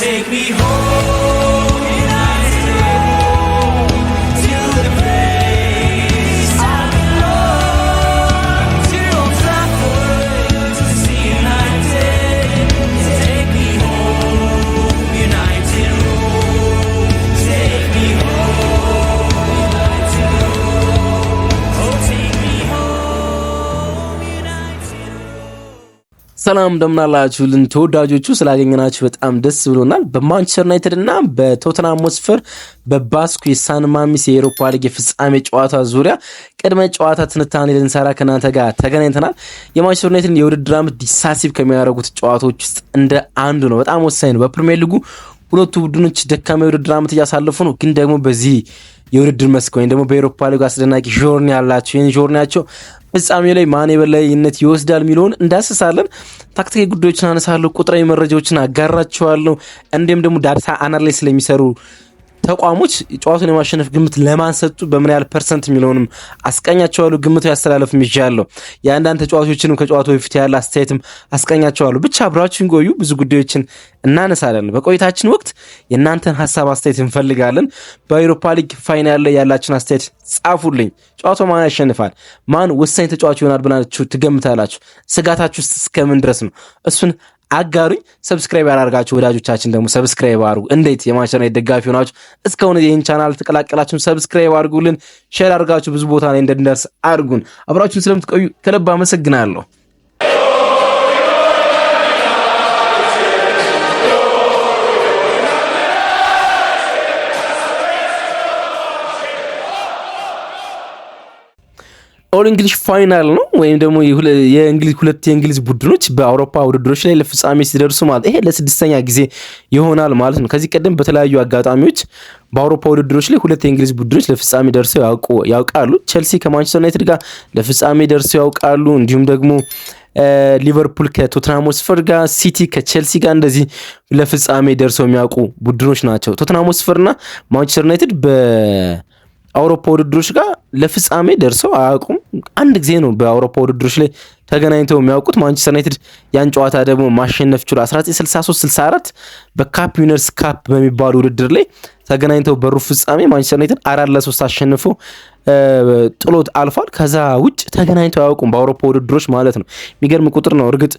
take me home, United, to the place I belong, to Old Trafford, to see United. Take me home, United Road. Take me home, United Road. Oh, take me home, United Road. ሰላም እንደምናላችሁልን ተወዳጆቹ ስላገኘናችሁ በጣም ደስ ብሎናል። በማንቸስተር ዩናይትድ እና በቶተንሃም ሆትስፐር በባስኩ የሳን ማሚስ የአውሮፓ ሊግ ፍጻሜ ጨዋታ ዙሪያ ቅድመ ጨዋታ ትንታኔ ልንሰራ ከናንተ ጋር ተገናኝተናል። የማንቸስተር ዩናይትድ የውድድር ዓመት ዲሳሲቭ ከሚያደርጉት ጨዋታዎች ውስጥ እንደ አንዱ ነው። በጣም ወሳኝ ነው። በፕሪሚየር ሊጉ ሁለቱ ቡድኖች ደካማ የውድድር ዓመት እያሳለፉ ነው። ግን ደግሞ በዚህ የውድድር መስክ ወይም ደግሞ በአውሮፓ ሊግ አስደናቂ ጆርኒ ያላቸው ይህን ጆርኒያቸው ፍጻሜ ላይ ማን የበላይነት ይወስዳል የሚለውን እንዳስሳለን። ታክቲካዊ ጉዳዮችን አነሳለሁ፣ ቁጥራዊ መረጃዎችን አጋራቸዋለሁ። እንዲሁም ደግሞ ዳታ አናላይዝ ስለሚሰሩ ተቋሞች ጨዋታውን የማሸነፍ ግምት ለማን ሰጡ፣ በምን ያህል ፐርሰንት የሚለውንም አስቀኛቸዋለሁ። ግምቱ ያስተላለፍም ይቻላል። የአንዳንድ ተጫዋቾችንም ከጨዋታው በፊት ያለ አስተያየትም አስቀኛቸዋለሁ። ብቻ አብራችሁን ቆዩ። ብዙ ጉዳዮችን እናነሳለን። በቆይታችን ወቅት የእናንተን ሀሳብ አስተያየት እንፈልጋለን። በአውሮፓ ሊግ ፋይናል ላይ ያላችሁን አስተያየት ጻፉልኝ። ጨዋታው ማን ያሸንፋል፣ ማን ወሳኝ ተጫዋች ይሆናል ብላችሁ ትገምታላችሁ? ስጋታችሁ ውስጥ እስከምን ድረስ ነው? እሱን አጋሩኝ። ሰብስክራይብ ያላርጋችሁ ወዳጆቻችን ደግሞ ሰብስክራይብ አድርጉ። እንዴት የማንቸስተር ዩናይትድ ደጋፊ ሆናችሁ እስካሁን ይህን ቻናል ተቀላቀላችሁ ሰብስክራይብ አድርጉልን። ሼር አድርጋችሁ ብዙ ቦታ ላይ እንድንደርስ አድርጉን። አብራችሁን ስለምትቆዩ ከልብ አመሰግናለሁ። ኦል እንግሊሽ ፋይናል ነው ወይም ደግሞ ሁለት የእንግሊዝ ቡድኖች በአውሮፓ ውድድሮች ላይ ለፍጻሜ ሲደርሱ ማለት ይሄ ለስድስተኛ ጊዜ ይሆናል ማለት ነው። ከዚህ ቀደም በተለያዩ አጋጣሚዎች በአውሮፓ ውድድሮች ላይ ሁለት የእንግሊዝ ቡድኖች ለፍጻሜ ደርሰው ያውቃሉ። ቼልሲ ከማንቸስተር ዩናይትድ ጋር ለፍጻሜ ደርሰው ያውቃሉ። እንዲሁም ደግሞ ሊቨርፑል ከቶተንሃም ሆትስፐር ጋር፣ ሲቲ ከቼልሲ ጋር እንደዚህ ለፍጻሜ ደርሰው የሚያውቁ ቡድኖች ናቸው። ቶተንሃም ሆትስፐርና ማንቸስተር ዩናይትድ በአውሮፓ ውድድሮች ጋር ለፍጻሜ ደርሰው አያውቁም። አንድ ጊዜ ነው በአውሮፓ ውድድሮች ላይ ተገናኝተው የሚያውቁት። ማንቸስተር ዩናይትድ ያን ጨዋታ ደግሞ ማሸነፍ ችሏል። 1963-64 በካፕ ዊነርስ ካፕ በሚባሉ ውድድር ላይ ተገናኝተው በሩብ ፍጻሜ ማንቸስተር ዩናይትድ 4-3 አሸንፎ ጥሎት አልፏል። ከዛ ውጭ ተገናኝተው አያውቁም በአውሮፓ ውድድሮች ማለት ነው። የሚገርም ቁጥር ነው። እርግጥ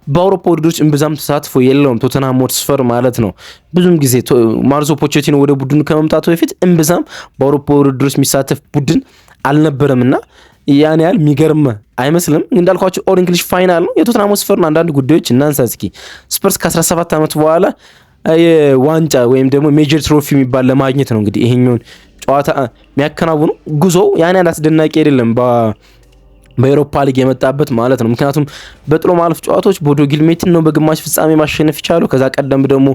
በአውሮፓ ውድድሮች እምብዛም ተሳትፎ የለውም ቶተንሃም ሆትስፐር ማለት ነው። ብዙም ጊዜ ማርዞ ፖቼቲኖ ወደ ቡድኑ ከመምጣቱ በፊት እምብዛም በአውሮፓ ውድድሮች የሚሳተፍ ቡድን አልነበረምና ያን ያህል የሚገርም አይመስልም። እንዳልኳቸው ኦል እንግሊሽ ፋይናል ነው። የቶተንሃም ሆትስፐርን አንዳንድ ጉዳዮች እናንሳ እስኪ። ስፐርስ ከ17 ዓመት በኋላ የዋንጫ ወይም ደግሞ ሜጀር ትሮፊ የሚባል ለማግኘት ነው እንግዲህ ይሄኛውን ጨዋታ የሚያከናውኑ። ጉዞው ያን ያህል አስደናቂ አይደለም በአውሮፓ ሊግ የመጣበት ማለት ነው። ምክንያቱም በጥሎ ማለፍ ጨዋታዎች ቦዶ ጊልሜትን ነው በግማሽ ፍጻሜ ማሸነፍ ይቻሉ። ከዛ ቀደም ደግሞ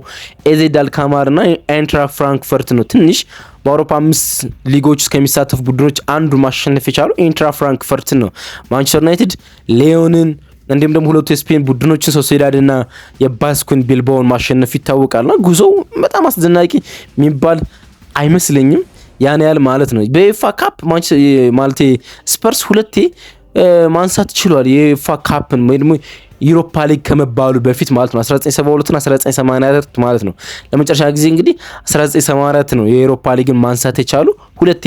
ኤዜድ አልካማር እና አይንትራክት ፍራንክፈርት ነው ትንሽ በአውሮፓ 5 ሊጎች ውስጥ ከሚሳተፉ ቡድኖች አንዱ ማሸነፍ የቻሉ አይንትራክት ፍራንክፈርት ነው። ማንቸስተር ዩናይትድ ሊዮንን እንዲሁም ደግሞ ሁለቱ የስፔን ቡድኖችን ሶሴዳድና የባስኩን ቢልባውን ማሸነፍ ይታወቃልና ጉዞው በጣም አስደናቂ የሚባል አይመስለኝም ያን ያህል ማለት ነው። በኤፋ ካፕ ማለት ስፐርስ ሁለቴ ማንሳት ችሏል። የኤፋ ካፕን ወይ ደግሞ ዩሮፓ ሊግ ከመባሉ በፊት ማለት ነው 1972 እና 1984 ማለት ነው። ለመጨረሻ ጊዜ እንግዲህ 1984 ነው የዩሮፓ ሊግን ማንሳት የቻሉ። ሁለቴ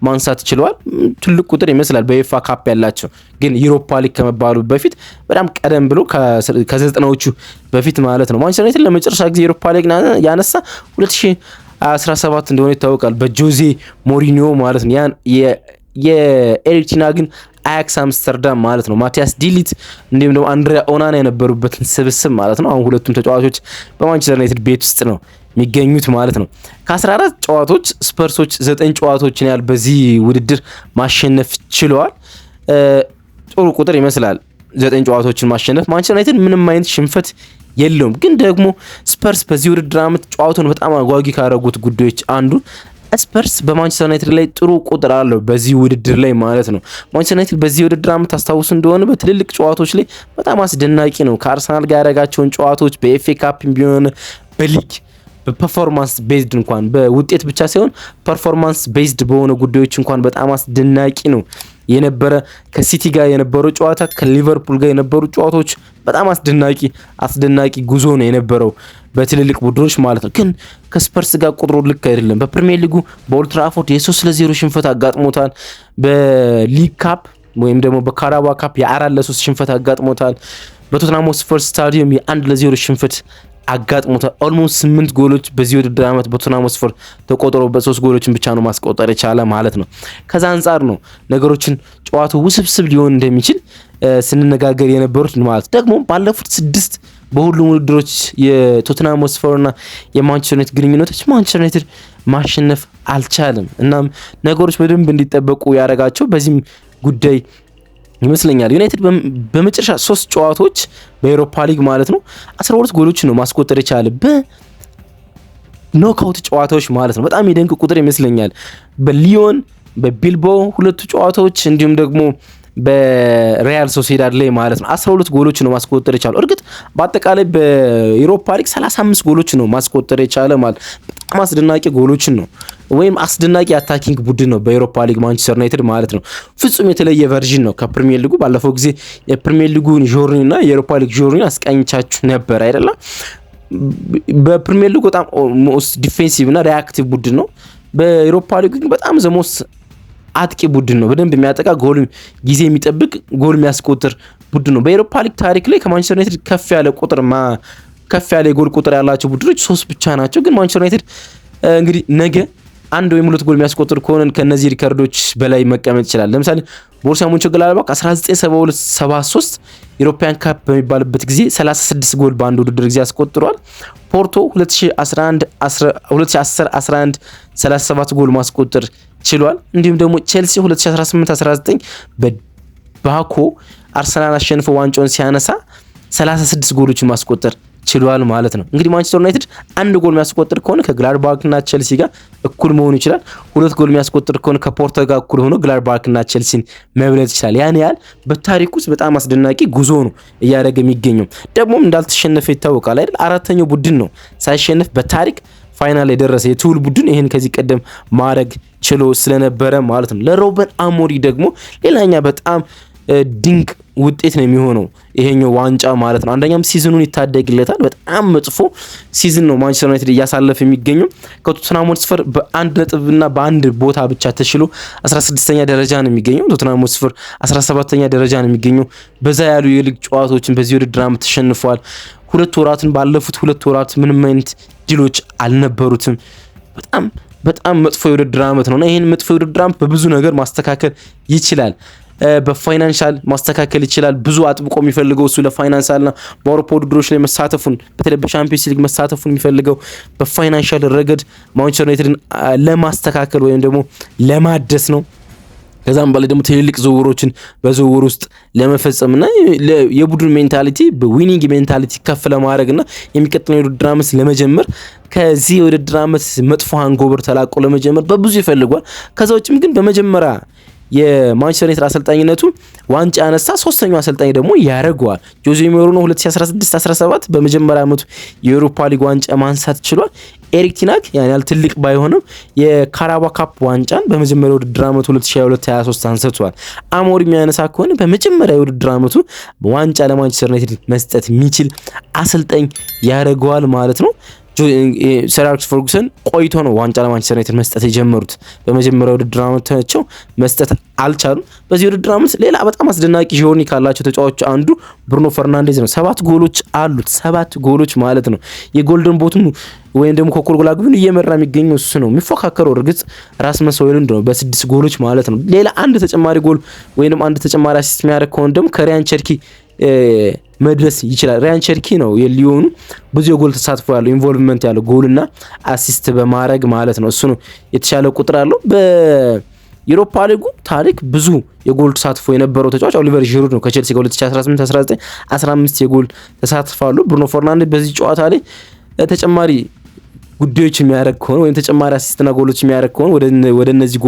ማንሳት ችለዋል። ትልቅ ቁጥር ይመስላል በኤፋ ካፕ ያላቸው። ግን ዩሮፓ ሊግ ከመባሉ በፊት በጣም ቀደም ብሎ ከ90ዎቹ በፊት ማለት ነው። ማንቸስተር ዩናይትድ ለመጨረሻ ጊዜ ዩሮፓ ሊግ ያነሳ 2017 እንደሆነ ይታወቃል በጆዜ ሞሪኒዮ ማለት ነው። ያን የኤሪክ ቴን ሃግን አያክስ አምስተርዳም ማለት ነው። ማቲያስ ዲሊት እንዲሁም ደግሞ አንድሪያ ኦናና የነበሩበትን ስብስብ ማለት ነው። አሁን ሁለቱም ተጫዋቾች በማንቸስተር ዩናይትድ ቤት ውስጥ ነው የሚገኙት ማለት ነው። ከ14 ጨዋታዎች ስፐርሶች 9 ጨዋታዎችን ያህል በዚህ ውድድር ማሸነፍ ችለዋል። ጥሩ ቁጥር ይመስላል 9 ጨዋታዎችን ማሸነፍ። ማንቸስተር ዩናይትድ ምንም አይነት ሽንፈት የለውም። ግን ደግሞ ስፐርስ በዚህ ውድድር ዓመት ጨዋታውን በጣም አጓጊ ካደረጉት ጉዳዮች አንዱ ስፐርስ በማንቸስተር ዩናይትድ ላይ ጥሩ ቁጥር አለው በዚህ ውድድር ላይ ማለት ነው። ማንቸስተር ዩናይትድ በዚህ ውድድር ዓመት ታስታውሱ እንደሆነ በትልልቅ ጨዋታዎች ላይ በጣም አስደናቂ ነው። ከአርሰናል ጋር ያደረጋቸውን ጨዋታዎች በኤፍኤ ካፕ ቢሆን በሊግ በፐርፎርማንስ ቤዝድ እንኳን በውጤት ብቻ ሳይሆን ፐርፎርማንስ ቤዝድ በሆነ ጉዳዮች እንኳን በጣም አስደናቂ ነው የነበረ። ከሲቲ ጋር የነበረው ጨዋታ ከሊቨርፑል ጋር የነበሩ ጨዋታዎች በጣም አስደናቂ ጉዞ ነው የነበረው በትልልቅ ቡድኖች ማለት ነው። ግን ከስፐርስ ጋር ቁጥሩ ልክ አይደለም። በፕሪሚየር ሊጉ በኦልድ ትራፎርድ የ3-0 ሽንፈት አጋጥሞታል። በሊግ ካፕ ወይም ደግሞ በካራባ ካፕ የ4-3 ሽንፈት አጋጥሞታል። በቶትናም ሆትስፐር ስታዲየም የ1-0 ሽንፈት አጋጥሞታል። ኦልሞስት 8 ጎሎች በዚህ ውድድር ዓመት በቶትናም ሆትስፐር ተቆጥሮበት 3 ጎሎችን ብቻ ነው ማስቆጠር የቻለ ማለት ነው። ከዛ አንጻር ነው ነገሮችን ጨዋታው ውስብስብ ሊሆን እንደሚችል ስንነጋገር የነበሩት ማለት ደግሞ ባለፉት 6 በሁሉም ውድድሮች የቶትናም ሆትስፐርና የማንቸስተር ዩናይትድ ግንኙነቶች ማንቸስተር ዩናይትድ ማሸነፍ አልቻለም። እናም ነገሮች በደንብ እንዲጠበቁ ያደረጋቸው በዚህም ጉዳይ ይመስለኛል። ዩናይትድ በመጨረሻ 3 ጨዋታዎች በኤሮፓ ሊግ ማለት ነው 12 ጎሎችን ነው ማስቆጠር የቻለ በኖክአውት ጨዋታዎች ማለት ነው። በጣም የደንቅ ቁጥር ይመስለኛል። በሊዮን በቢልባኦ 2 ጨዋታዎች እንዲሁም ደግሞ በሪያል ሶሲዳድ ላይ ማለት ነው 12 ጎሎች ነው ማስቆጠር የቻለው። እርግጥ በአጠቃላይ በኤሮፓ ሊግ 35 ጎሎች ነው ማስቆጠር የቻለ ማለት በጣም አስደናቂ ጎሎችን ነው ወይም አስደናቂ አታኪንግ ቡድን ነው በኤሮፓ ሊግ ማንቸስተር ዩናይትድ ማለት ነው። ፍጹም የተለየ ቨርዥን ነው ከፕሪሚየር ሊጉ። ባለፈው ጊዜ የፕሪሚየር ሊጉን ጆርኒ እና የኤሮፓ ሊግ ጆርኒ አስቃኝቻችሁ ነበር አይደለም። በፕሪሚየር ሊጉ በጣም ሞስት ዲፌንሲቭ እና ሪአክቲቭ ቡድን ነው። በኤሮፓ ሊግ ግን በጣም ዘሞስ አጥቂ ቡድን ነው። በደንብ የሚያጠቃ ጎል ጊዜ የሚጠብቅ ጎል የሚያስቆጥር ቡድን ነው። በኤሮፓ ሊግ ታሪክ ላይ ከማንቸስተር ዩናይትድ ከፍ ያለ የጎል ቁጥር ያላቸው ቡድኖች 3 ብቻ ናቸው። ግን ማንቸስተር ዩናይትድ እንግዲህ ነገ 1 ወይም 2 ጎል የሚያስቆጥር ከሆነ ከነዚህ ሪከርዶች በላይ መቀመጥ ይችላል። ለምሳሌ ቦሩሲያ ሞንቸንግላድባክ 1972-73 ዩሮፒያን ካፕ በሚባልበት ጊዜ 36 ጎል በአንድ ውድድር ጊዜ አስቆጥሯል። ፖርቶ 2010-11 37 ጎል ማስቆጠር ችሏል። እንዲሁም ደግሞ ቼልሲ 2018-19 በባኮ አርሰናል አሸንፎ ዋንጫውን ሲያነሳ 36 ጎሎችን ማስቆጠር ችሏል ማለት ነው። እንግዲህ ማንቸስተር ዩናይትድ 1 ጎል የሚያስቆጥር ከሆነ ከግላድባክና ቼልሲ ጋር እኩል መሆን ይችላል። 2 ጎል የሚያስቆጥር ከሆነ ከፖርቶ ጋር እኩል ሆኖ ግላድባክና ቼልሲን መብለጥ ይችላል። ያን ያህል በታሪክ ውስጥ በጣም አስደናቂ ጉዞ ነው እያደረገ የሚገኘው። ደግሞም እንዳልተሸነፈ ይታወቃል አይደል? 4ኛው ቡድን ነው ሳይሸነፍ በታሪክ ፋይናል የደረሰ የትውል ቡድን ይህን ከዚህ ቀደም ማድረግ ችሎ ስለነበረ ማለት ነው። ለሮበን አሞሪ ደግሞ ሌላኛ በጣም ድንቅ ውጤት ነው የሚሆነው ይሄኛው ዋንጫ ማለት ነው። አንደኛም ሲዝኑን ይታደግለታል። በጣም መጥፎ ሲዝን ነው ማንቸስተር ዩናይትድ እያሳለፈ የሚገኘው ከቶተንሃም ሆትስፐር በ1 ነጥብና በ1 ቦታ ብቻ ተሽሎ 16ኛ ደረጃ ነው የሚገኘው። ቶተንሃም ሆትስፐር 17ኛ ደረጃ ነው የሚገኘው። በዛ ያሉ የሊግ ጨዋታዎችን በዚህ ውድድር ዓመት ተሸንፏል። ባለፉት 2 ወራት ምንም አይነት ድሎች አልነበሩትም። በጣም መጥፎ የውድድር ዓመት ነውና ይሄን መጥፎ የውድድር ዓመት በብዙ ነገር ማስተካከል ይችላል። በፋይናንሻል ማስተካከል ይችላል። ብዙ አጥብቆ የሚፈልገው እሱ ለፋይናንሻልና በአውሮፓ ውድድሮች ላይ መሳተፉን በተለይ በቻምፒየንስ ሊግ መሳተፉን የሚፈልገው በፋይናንሻል ረገድ ማንቸስተር ዩናይትድን ለማስተካከል ወይም ደግሞ ለማደስ ነው። ከዛም በላይ ደግሞ ትልልቅ ዝውውሮችን በዝውውር ውስጥ ለመፈጸምና የቡድን ሜንታሊቲ በዊኒንግ ሜንታሊቲ ከፍ ለማድረግና የሚቀጥለው የውድድር ዓመት ለመጀመር ከዚህ የውድድር ዓመት መጥፎ ሃንጎቨር ተላቆ ለመጀመር በብዙ ይፈልጓል። ከዛ ውጭም ግን በመጀመሪያ የማንቸስተር ዩናይትድ አሰልጣኝነቱ ዋንጫ ያነሳ 3ኛው አሰልጣኝ ደግሞ ያደርገዋል። ጆዜ ሞሪኖ 2016-17 በመጀመሪያ ዓመቱ የአውሮፓ ሊግ ዋንጫ ማንሳት ችሏል። ኤሪክ ቴን ሃግ ያን ያህል ትልቅ ባይሆንም የካራባ ካፕ ዋንጫን በመጀመሪያው ውድድር ዓመቱ 2022-23 አንስቷል። አሞሪ የሚያነሳ ከሆነ በመጀመሪያ የውድድር ዓመቱ ዋንጫ ለማንቸስተር ዩናይትድ መስጠት የሚችል አሰልጣኝ ያደርገዋል ማለት ነው። ሰር አሌክስ ፈርጉሰን ቆይቶ ነው ዋንጫ ለማንቸስተር ዩናይትድ መስጠት የጀመሩት። በመጀመሪያው ውድድር ዓመታቸው መስጠት አልቻሉም። በዚህ ውድድር ዓመት ሌላ በጣም አስደናቂ ጆርኒ ካላቸው ተጫዋቾች አንዱ ብሩኖ ፈርናንዴዝ ነው። 7 ጎሎች አሉት። 7 ጎሎች ማለት ነው። የጎልደን ቦቱን ወይም ደግሞ ኮከብ ጎል አግቢውን እየመራ የሚገኘው እሱ ነው። የሚፎካከረው እርግጥ ራስመስ ሆይሉንድ ነው በ6 ጎሎች ማለት ነው። ሌላ አንድ ተጨማሪ ጎል ወይንም አንድ ተጨማሪ አሲስት የሚያደርግ ከሆነ ደግሞ ከሪያን ቸርኪ መድረስ ይችላል። ሪያን ቸርኪ ነው የሊዮኑ ብዙ የጎል ተሳትፎ ያለው ኢንቮልቭመንት ያለው ጎልና አሲስት በማድረግ ማለት ነው። እሱ ነው የተሻለ ቁጥር አለው። በዩሮፓ ሊጉ ታሪክ ብዙ የጎል ተሳትፎ የነበረው ተጫዋች ኦሊቨር ጂሩድ ነው። ከቼልሲ ጋር 2018-19 15 የጎል ተሳትፏል። ብሩኖ ፈርናንዴዝ በዚህ ጨዋታ ላይ ተጨማሪ ጉዳዮች የሚያደርግ ከሆነ ወይም ተጨማሪ አሲስትና ጎሎች የሚያደርግ ከሆነ ወደ እነዚህ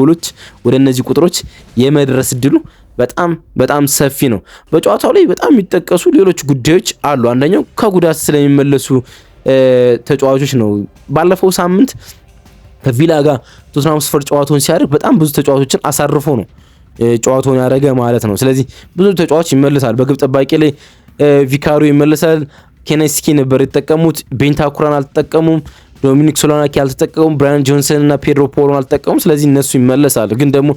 ቁጥሮች የመድረስ እድሉ በጣም ሰፊ ነው። በጨዋታው ላይ በጣም የሚጠቀሱ ሌሎች ጉዳዮች አሉ። አንደኛው ከጉዳት ስለሚመለሱ ተጫዋቾች ነው። ባለፈው ሳምንት ከቪላ ጋር ቶተንሃም ስፐር ጨዋታውን ሲያደርግ በጣም ብዙ ተጫዋቾችን አሳርፎ ነው ጨዋታውን ያደረገ ማለት ነው። ስለዚህ ብዙ ተጫዋች ይመለሳል። በግብ ጠባቂ ላይ ቪካሪዮ ይመለሳል። ኬኔስኪ ነበር የተጠቀሙት። ቤንታኩራን አልተጠቀሙም። ዶሚኒክ ሶላናኪ አልተጠቀሙም። ብራያን ጆንሰን እና ፔድሮ ፖሮን አልተጠቀሙም። ስለዚህ እነሱ ይመለሳሉ። ግን ደግሞ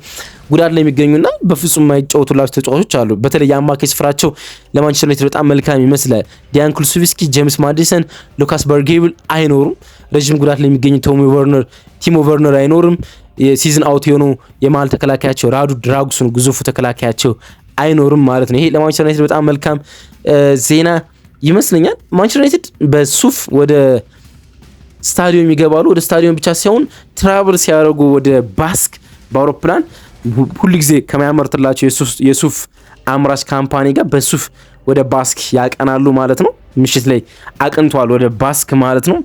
ጉዳት ላይ የሚገኙና በፍጹም የማይጫወቱላቸው ተጫዋቾች አሉ። በተለይ የአማካይ ስፍራቸው ለማንቸስተር ዩናይትድ በጣም መልካም ይመስላል። ዲያን ኩሉሴቪስኪ፣ ጄምስ ማዲሰን፣ ሉካስ በርጌብል አይኖሩም። ረጅም ጉዳት ላይ የሚገኙ ቲሞ ቨርነር አይኖርም። የሲዝን አውት የሆነው የመሀል ተከላካያቸው ራዱ ድራጉስን ግዙፉ ተከላካያቸው አይኖርም ማለት ነው። ይሄ ለማንቸስተር ዩናይትድ በጣም መልካም ዜና ይመስለኛል። ማንቸስተር ዩናይትድ በሱፍ ወደ ስታዲየም ይገባሉ። ወደ ስታዲየም ብቻ ሳይሆን ትራቨል ሲያደርጉ ወደ ባስክ በአውሮፕላን ሁልጊዜ ከሚያመርትላቸው የሱፍ አምራች ካምፓኒ ጋር በሱፍ ወደ ባስክ ያቀናሉ ማለት ነው። ምሽት ላይ አቅንቷል ወደ ባስክ ማለት ነው።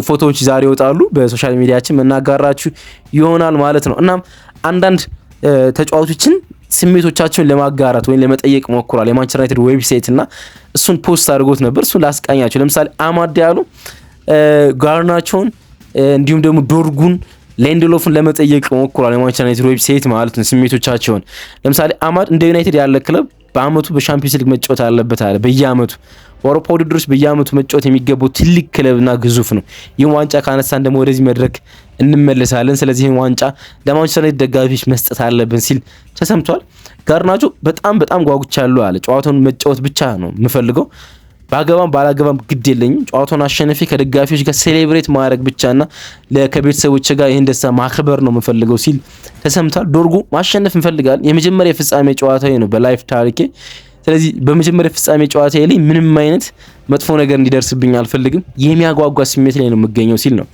ፎቶዎች ዛሬ ይወጣሉ፣ በሶሻል ሚዲያችን መናጋራችሁ ይሆናል ማለት ነው። እናም አንዳንድ ተጫዋቾችን ስሜቶቻቸውን ለማጋራት ወይም ለመጠየቅ ሞክሯል የማንቸስተር ዩናይትድ ዌብሳይት እና እሱን ፖስት አድርጎት ነበር። እሱን ላስቃኛቸው። ለምሳሌ አማድ ዲያሎ ጋርናቾን እንዲሁም ደግሞ ዶርጉን ሌንድሎፍን ለመጠየቅ ሞክሯል የማንቸስተር ዩናይትድ ዌብሳይት ማለት ነው ስሜቶቻቸውን። ለምሳሌ አማድ እንደ ዩናይትድ ያለ ክለብ በአመቱ በሻምፒዮንስ ሊግ መጫወት አለበት አለ። በየአመቱ በአውሮፓ ውድድሮች በየአመቱ መጫወት የሚገባው ትልቅ ክለብና ግዙፍ ነው። ይህን ዋንጫ ካነሳን ደግሞ ወደዚህ መድረክ እንመለሳለን። ስለዚህ ይህን ዋንጫ ለማንቸስተር ዩናይትድ ደጋፊዎች መስጠት አለብን ሲል ተሰምቷል። ጋርናቾ በጣም ጓጉቻለሁ አለ። ጨዋታውን መጫወት ብቻ ነው የምፈልገው፣ ባገባም ባላገባም ግድ የለኝም። ጨዋታውን አሸነፌ ከደጋፊዎች ጋር ሴሌብሬት ማድረግ ብቻና ከቤተሰቦች ጋር ይህን ደስታ ማክበር ነው የምፈልገው ሲል ተሰምቷል። ዶርጉ ማሸነፍ እንፈልጋለን። የመጀመሪያ ፍጻሜ ጨዋታዬ ነው በላይፍ ታሪኬ። ስለዚህ በመጀመሪያ ፍጻሜ ጨዋታዬ ላይ ምንም አይነት መጥፎ ነገር እንዲደርስብኝ አልፈልግም። የሚያጓጓ ስሜት ላይ ነው የምገኘው ሲል ነው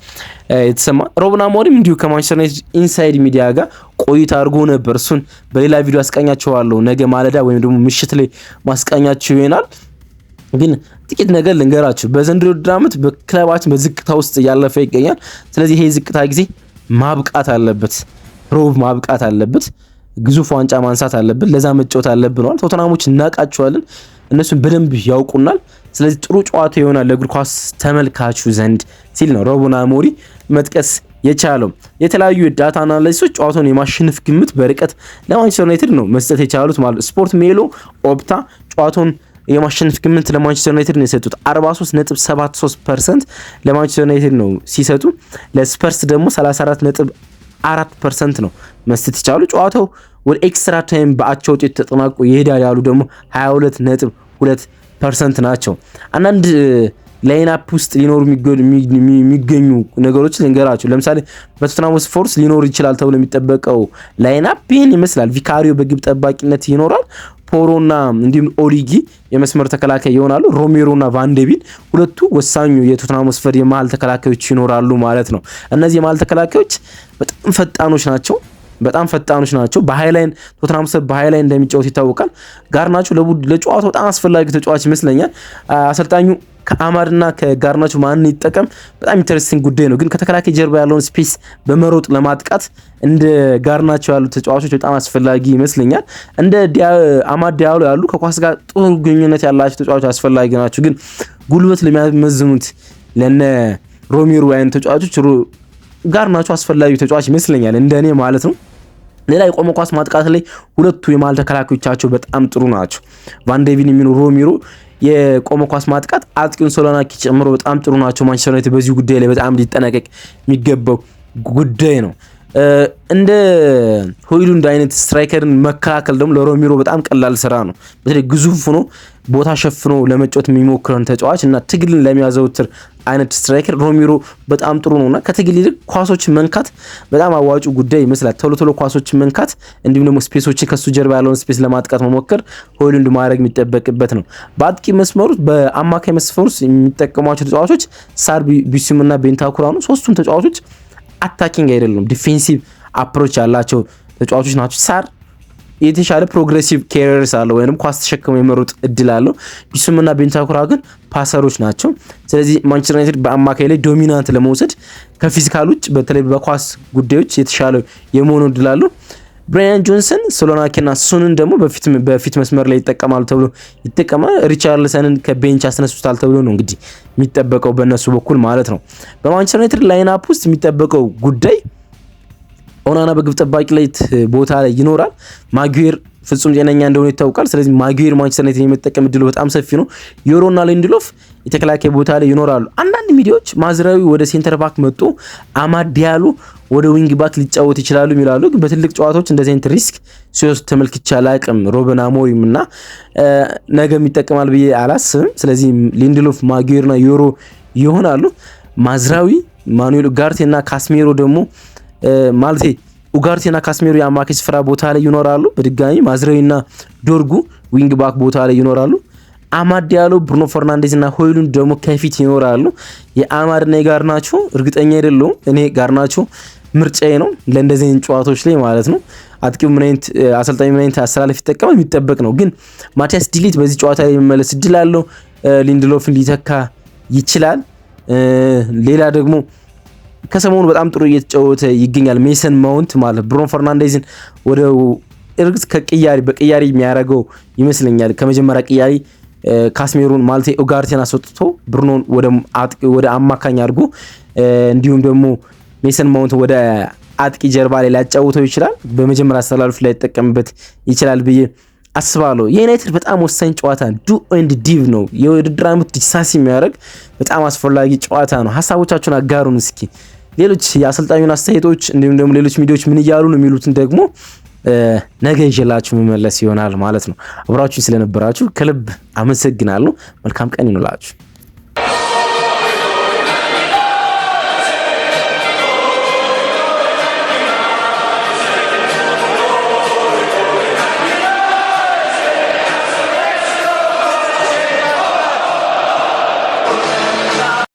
የተሰማ። ሩበን አሞሪም እንዲሁ ከማንቸስተር ዩናይትድ ኢንሳይድ ሚዲያ ጋር ቆይታ አድርጎ ነበር። እሱን በሌላ ቪዲዮ አስቃኛቸዋለሁ። ነገ ማለዳ ወይም ደግሞ ምሽት ላይ ማስቃኛቸው ይሆናል። ግን ጥቂት ነገር ልንገራችሁ። በዘንድሮ ውድድር ዓመት በክለባችን በዝቅታ ውስጥ እያለፈ ይገኛል። ስለዚህ ይሄ ዝቅታ ጊዜ ማብቃት አለበት። ሮብ ማብቃት አለበት። ግዙፍ ዋንጫ ማንሳት አለብን። ለዛ መጫወት አለብን። ቶተናሞች እናቃቸዋለን፣ እነሱን በደንብ ያውቁናል። ስለዚህ ጥሩ ጨዋታ ይሆናል ለእግር ኳስ ተመልካቹ ዘንድ ሲል ነው ሩበን አሞሪም መጥቀስ የቻለው። የተለያዩ ዳታ አናላይሲሶች ጨዋታውን የማሸነፍ ግምት በርቀት ለማንቸስተር ዩናይትድ ነው መስጠት የቻሉት ማለት ስፖርት ሜሎ፣ ኦፕታ ጨዋታውን የማሸነፍ ግምት ለማንቸስተር ዩናይትድ ነው የሰጡት። 43.73% ለማንቸስተር ዩናይትድ ነው ሲሰጡ፣ ለስፐርስ ደግሞ 34.4% ነው መስጠት ይቻሉ። ጨዋታው ወደ ኤክስትራ ታይም በአቻ ውጤት ተጠናቆ ይሄዳል ያሉ ደግሞ 22.2% ናቸው። አንዳንድ ላይንአፕ ውስጥ ሊኖሩ የሚገኙ ነገሮች ልንገራችሁ። ለምሳሌ በቶተንሃም ስፐርስ ሊኖር ይችላል ተብሎ የሚጠበቀው ላይንአፕ ይህን ይመስላል። ቪካሪዮ በግብ ጠባቂነት ይኖራል። ፖሮና እንዲሁም ኦሊጊ የመስመር ተከላካይ ይሆናሉ። ሮሜሮና ቫንዴቢን ሁለቱ ወሳኙ የቶተንሃም ስፐር የመሀል ተከላካዮች ይኖራሉ ማለት ነው። እነዚህ የመሀል ተከላካዮች በጣም ፈጣኖች ናቸው። በሃይላይን ቶተንሃም ስፐር በሃይላይን እንደሚጫወት ይታወቃል። ጋርናቾ ለጨዋታው በጣም አስፈላጊ ተጫዋች ይመስለኛል። አሰልጣኙ ከአማድና ከጋርናቾ ማን ይጠቀም በጣም ኢንተረስቲንግ ጉዳይ ነው። ግን ከተከላካይ ጀርባ ያለውን ስፔስ በመሮጥ ለማጥቃት እንደ ጋርናቾ ያሉ ተጫዋቾች በጣም አስፈላጊ ይመስለኛል። እንደ አማድ ዲያሎ ያሉ ከኳስ ጋር ጥሩ ግንኙነት ያላቸው ተጫዋቾች አስፈላጊ ናቸው። ግን ጉልበት ለሚያመዝኑት ለነ ሮሜሮ አይነት ተጫዋቾች ጋርናቾ አስፈላጊ ተጫዋች ይመስለኛል እንደኔ ማለት ነው። ሌላ የቆመ ኳስ ማጥቃት ላይ ሁለቱ የመሀል ተከላካዮቻቸው በጣም ጥሩ ናቸው። ቫንዴቪን የሚኑ ሮሜሮ የቆመ ኳስ ማጥቃት አጥቂውን ሶላናኪ ጨምሮ በጣም ጥሩ ናቸው። ማንቸስተር ዩናይትድ በዚህ ጉዳይ ላይ በጣም ሊጠነቀቅ የሚገባው ጉዳይ ነው። እንደ ሆይሉንድ አይነት ስትራይከርን መከላከል ደግሞ ለሮሜሮ በጣም ቀላል ስራ ነው። በተለይ ግዙፍ ሆኖ ቦታ ሸፍኖ ለመጫወት የሚሞክረን ተጫዋች እና ትግልን ለሚያዘውትር አይነት ስትራይከር ሮሜሮ በጣም ጥሩ ነውና ከትግል ይልቅ ኳሶችን መንካት በጣም አዋጩ ጉዳይ ይመስላል። ቶሎ ኳሶችን መንካት እንዲሁም ደግሞ ስፔሶችን ከሱ ጀርባ ያለውን ስፔስ ለማጥቃት መሞከር ሆይሉንድ ማድረግ የሚጠበቅበት ነው። በአጥቂ መስመሩ በአማካይ መስመሩ የሚጠቀሟቸው ተጫዋቾች ሳር፣ ቢሱም እና ቤንታኩራ ነው። ሶስቱም ተጫዋቾች አታኪንግ አይደሉም፣ ዲፌንሲቭ አፕሮች ያላቸው ተጫዋቾች ናቸው። ሳር የተሻለ ፕሮግሬሲቭ ኬሪየርስ አለው ወይም ኳስ ተሸክመው የመሮጥ እድል አለው። ቢሱም እና ቤንታኩራ ግን ፓሰሮች ናቸው። ስለዚህ ማንቸስተር ዩናይትድ በአማካይ ላይ ዶሚናንት ለመውሰድ ከፊዚካል ውጭ በተለይ በኳስ ጉዳዮች የተሻለ የመሆኑ እድል አለው። ብራያን ጆንሰን፣ ሶሎናኬና ሱንን ደግሞ በፊት መስመር ላይ ይጠቀማሉ ተብሎ ይጠቀማል። ሪቻርልሰንን ከቤንች ያስነሱታል ተብሎ ነው እንግዲህ የሚጠበቀው በእነሱ በኩል ማለት ነው። በማንቸስተር ዩናይትድ ላይንአፕ ውስጥ የሚጠበቀው ጉዳይ ኦናና በግብ ጠባቂ ላይ ቦታ ላይ ይኖራል። ማጉዌር ፍጹም ጤነኛ እንደሆነ ይታወቃል። ስለዚህ ማጉዌር ማንቸስተር ዩናይትድ የመጠቀም እድሉ በጣም ሰፊ ነው። ዮሮና ሊንድሎፍ የተከላካይ ቦታ ላይ ይኖራሉ። አንዳንድ ሚዲያዎች ማዝራዊ ወደ ሴንተር ባክ መጥቶ አማድ ዲያሎ ወደ ዊንግ ባክ ሊጫወት ይችላሉ ይላሉ። ግን በትልቅ ጨዋታዎች እንደዚህ አይነት ሪስክ ሲወስድ ተመልክቼ አላቅም ሮበን አሞሪም እና ነገም ይጠቀማል ብዬ አላስብም። ስለዚህ ሊንድሎፍ፣ ማጉዌርና ዮሮ ይሆናሉ። ማዝራዊ፣ ማኑኤል ኡጋርቴና ካስሜሮ ደግሞ ማለቴ ኡጋርቴና ካስሜሮ የአማካይ ስፍራ ቦታ ላይ ይኖራሉ። በድጋሚ ማዝራዊና ዶርጉ ዊንግ ባክ ቦታ ላይ ይኖራሉ። አማድ ዲያሎ፣ ብሩኖ ፈርናንዴዝ እና ሆይሉንድ ደግሞ ከፊት ይኖራሉ። የአማድና የጋርናቾ እርግጠኛ አይደለሁም። እኔ ጋርናቾ ምርጫዬ ነው ለእንደዚህ አይነት ጨዋታዎች ላይ ማለት ነው። አጥቂው አሰልጣኝ ምን አይነት አሰላለፍ ይጠቀማል የሚጠበቅ ነው። ግን ማቲያስ ዲሊት በዚህ ጨዋታ ላይ የሚመለስ እድል አለው። ሊንድሎፍን ሊተካ ይችላል። ሌላ ደግሞ ከሰሞኑ በጣም ጥሩ እየተጫወተ ይገኛል ሜሰን ማውንት ማለት ብሩኖ ፈርናንዴዝን ወደ እርግጥ በቅያሪ የሚያደርገው ይመስለኛል። ከመጀመሪያ ቅያሪ ካስሜሩን ማለት ኡጋርቴን አስወጥቶ ብሩኖን ወደ አማካኝ አድርጎ እንዲሁም ደግሞ ሜሰን ማውንት ወደ አጥቂ ጀርባ ላይ ሊያጫውተው ይችላል። በመጀመሪያ አስተላልፍ ላይ ይጠቀምበት ይችላል ብዬ አስባለሁ። የዩናይትድ በጣም ወሳኝ ጨዋታ ዱ ኤንድ ዲቭ ነው። የውድድር ዓመት ዲሳሲ የሚያደርግ በጣም አስፈላጊ ጨዋታ ነው። ሀሳቦቻችሁን አጋሩን እስኪ። ሌሎች የአሰልጣኙን አስተያየቶች እንዲሁም ደግሞ ሌሎች ሚዲያዎች ምን እያሉ ነው የሚሉትን ደግሞ ነገ ይዤላችሁ መመለስ ይሆናል ማለት ነው። አብራችሁ ስለነበራችሁ ከልብ አመሰግናለሁ። መልካም ቀን ይኑላችሁ።